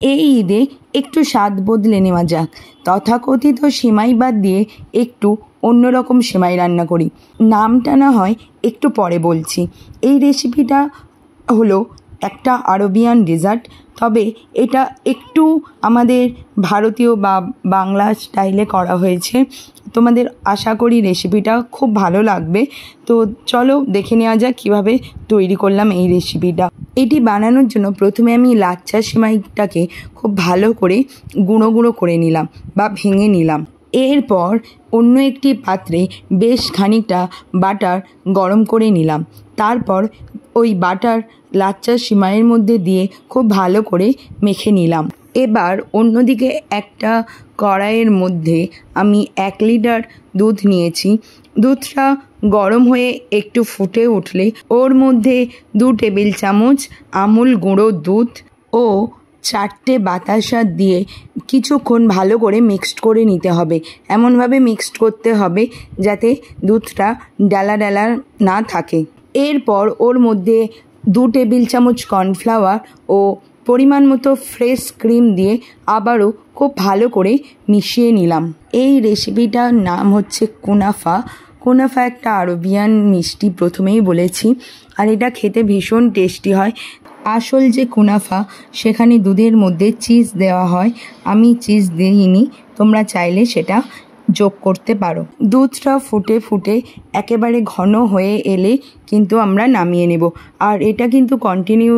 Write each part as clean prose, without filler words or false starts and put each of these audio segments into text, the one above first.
এই ঈদে একটু স্বাদ বদলে নেওয়া যাক, তথাকথিত সেমাই বাদ দিয়ে একটু অন্যরকম সেমাই রান্না করি। নামটা না হয় একটু পরে বলছি। এই রেসিপিটা হলো একটা আরবিয়ান ডেজার্ট, তবে এটা একটু আমাদের ভারতীয় বা বাংলা স্টাইলে করা হয়েছে। তোমাদের আশা করি রেসিপিটা খুব ভালো লাগবে। তো চলো দেখে নেওয়া যাক কীভাবে তৈরি করলাম এই রেসিপিটা। এটি বানানোর জন্য প্রথমে আমি লাচ্ছা সেমাইটাকে খুব ভালো করে গুঁড়ো গুঁড়ো করে নিলাম বা ভেঙে নিলাম। এরপর অন্য একটি পাত্রে বেশ খানিকটা বাটার গরম করে নিলাম। তারপর ওই বাটার লাচ্ছা সেমাইয়ের মধ্যে দিয়ে খুব ভালো করে মেখে নিলাম। এবার অন্যদিকে একটা কড়াইয়ের মধ্যে আমি 1 লিটার দুধ নিয়েছি। দুধটা গরম হয়ে একটু ফুটে উঠলে ওর মধ্যে 2 টেবিল চামচ আমুল গুঁড়ো দুধ ও 4টে বাতাসা দিয়ে কিছুক্ষণ ভালো করে মিক্সড করে নিতে হবে। এমনভাবে মিক্সড করতে হবে যাতে দুধটা ডালা ডালা না থাকে। এরপর ওর মধ্যে 2 টেবিল চামচ কর্নফ্লাওয়ার ও পরিমাণ মতো ফ্রেশ ক্রিম দিয়ে আবারও খুব ভালো করে মিশিয়ে নিলাম। এই রেসিপিটার নাম হচ্ছে কুনাফা। কুনাফা একটা আরবিয়ান মিষ্টি, প্রথমেই বলেছি, আর এটা খেতে ভীষণ টেস্টি হয়। আসল যে কুনাফা সেখানে দুধের মধ্যে চিজ দেওয়া হয়, আমি চিজ দিইনি, তোমরা চাইলে সেটা যোগ করতে পারো। দুধটা ফুটে ফুটে একেবারে ঘন হয়ে এলে কিন্তু আমরা নামিয়ে নেব। আর এটা কিন্তু কন্টিনিউ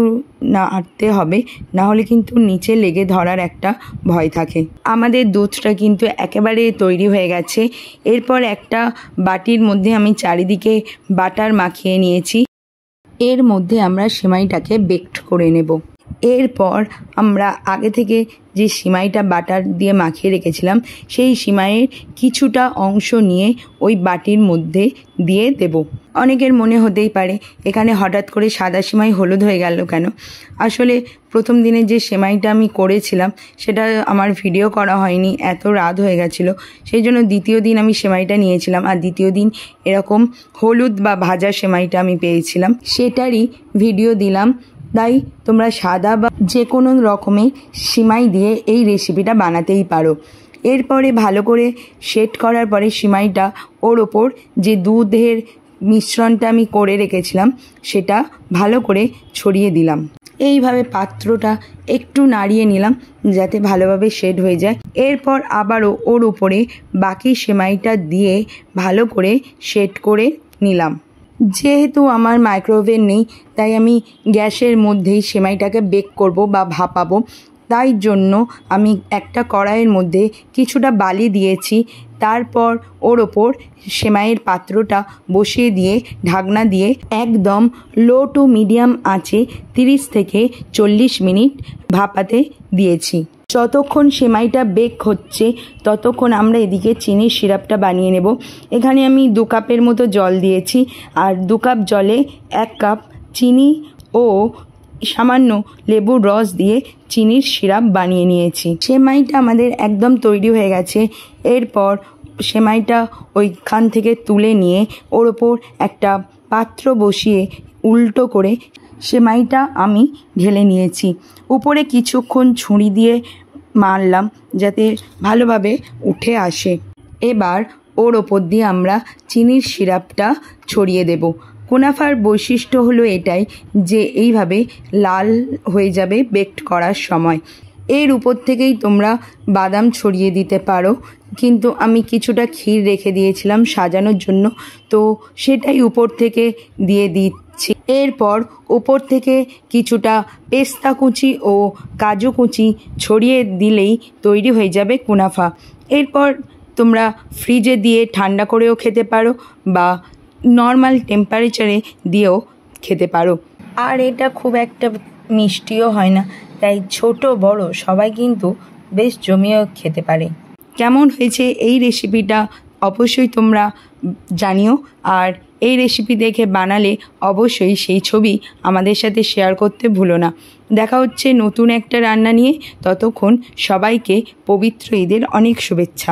নাড়তে হবে, না হলে কিন্তু নিচে লেগে ধরার একটা ভয় থাকে। আমাদের দুধটা কিন্তু একেবারে তৈরি হয়ে গেছে। এরপর একটা বাটির মধ্যে আমি চারিদিকে বাটার মাখিয়ে নিয়েছি। এর মধ্যে আমরা সেমাইটাকে বেকড করে নেব। এরপর আমরা আগে থেকে যে সিমাইটা বাটার দিয়ে মাখিয়ে রেখেছিলাম সেই সিমাইয়ের কিছুটা অংশ নিয়ে ওই বাটির মধ্যে দিয়ে দেব। অনেকের মনে হতেই পারে এখানে হঠাৎ করে সাদা সিমাই হলুদ হয়ে গেল কেন। আসলে প্রথম দিনে যে সেমাইটা আমি করেছিলাম সেটা আমার ভিডিও করা হয়নি, এত রাত হয়ে গেছিলো, সেই জন্য দ্বিতীয় দিন আমি সেমাইটা নিয়েছিলাম, আর দ্বিতীয় দিন এরকম হলুদ বা ভাজা সেমাইটা আমি পেয়েছিলাম, সেটারই ভিডিও দিলাম। তাই তোমরা সাদা বা যে কোনো রকমের সিমাই দিয়ে এই রেসিপিটা বানাতেই পারো। এরপরে ভালো করে সেট করার পরে সিমাইটা ওর ওপর যে দুধের মিশ্রণটা আমি করে রেখেছিলাম সেটা ভালো করে ছড়িয়ে দিলাম। এইভাবে পাত্রটা একটু নাড়িয়ে নিলাম যাতে ভালোভাবে সেট হয়ে যায়। এরপর আবারও ওর উপরে বাকি সেমাইটা দিয়ে ভালো করে সেট করে নিলাম। যেহেতু আমার মাইক্রোওভেন নেই তাই আমি গ্যাসের মধ্যেই সেমাইটাকে বেক করব বা ভাপাবো। তাই জন্য আমি একটা কড়াইয়ের মধ্যে কিছুটা বালি দিয়েছি। তারপর ওর ওপর সেমাইয়ের পাত্রটা বসিয়ে দিয়ে ঢাকনা দিয়ে একদম লো টু মিডিয়াম আঁচে 30 থেকে 40 মিনিট ভাপাতে দিয়েছি। যতক্ষণ সেমাইটা বেক হচ্ছে ততক্ষণ আমরা এদিকে চিনির সিরাপটা বানিয়ে নেব। এখানে আমি 2 কাপের মতো জল দিয়েছি, আর 2 কাপ জলে 1 কাপ চিনি ও সামান্য লেবুর রস দিয়ে চিনির সিরাপ বানিয়ে নিয়েছি। সেমাইটা আমাদের একদম তৈরি হয়ে গেছে। এরপর সেমাইটা ওইখান থেকে তুলে নিয়ে ওর ওপর একটা পাত্র বসিয়ে উল্টো করে সেমাইটা আমি ঢেলে নিয়েছি। উপরে কিছুক্ষণ ছুরি দিয়ে মারলাম যাতে ভালোভাবে উঠে আসে। এবার ওর ওপর দিয়ে আমরা চিনির সিরাপটা ছড়িয়ে দেব। কুনাফার বৈশিষ্ট্য হলো এটাই যে এইভাবে লাল হয়ে যাবে বেকড করার সময়। এর উপর থেকেই তোমরা বাদাম ছড়িয়ে দিতে পারো, কিন্তু আমি কিছুটা ক্ষীর রেখে দিয়েছিলাম সাজানোর জন্য, তো সেটাই উপর থেকে দিয়ে দিচ্ছি। এরপর উপর থেকে কিছুটা পেস্তা কুচি ও কাজু কুচি ছড়িয়ে দিলেই তৈরি হয়ে যাবে কুনাফা। এরপর তোমরা ফ্রিজে দিয়ে ঠান্ডা করেও খেতে পারো বা নর্মাল টেম্পারেচারে দিয়েও খেতে পারো। আর এটা খুব একটা মিষ্টিও হয় না, তাই ছোট বড় সবাই কিন্তু বেশ জমিয়েও খেতে পারে। কেমন হয়েছে এই রেসিপিটা অবশ্যই তোমরা জানিও, আর এই রেসিপি দেখে বানালে অবশ্যই সেই ছবি আমাদের সাথে শেয়ার করতে ভুলো না। দেখা হচ্ছে নতুন একটা রান্না নিয়ে, ততক্ষণ সবাইকে পবিত্র ঈদের অনেক শুভেচ্ছা।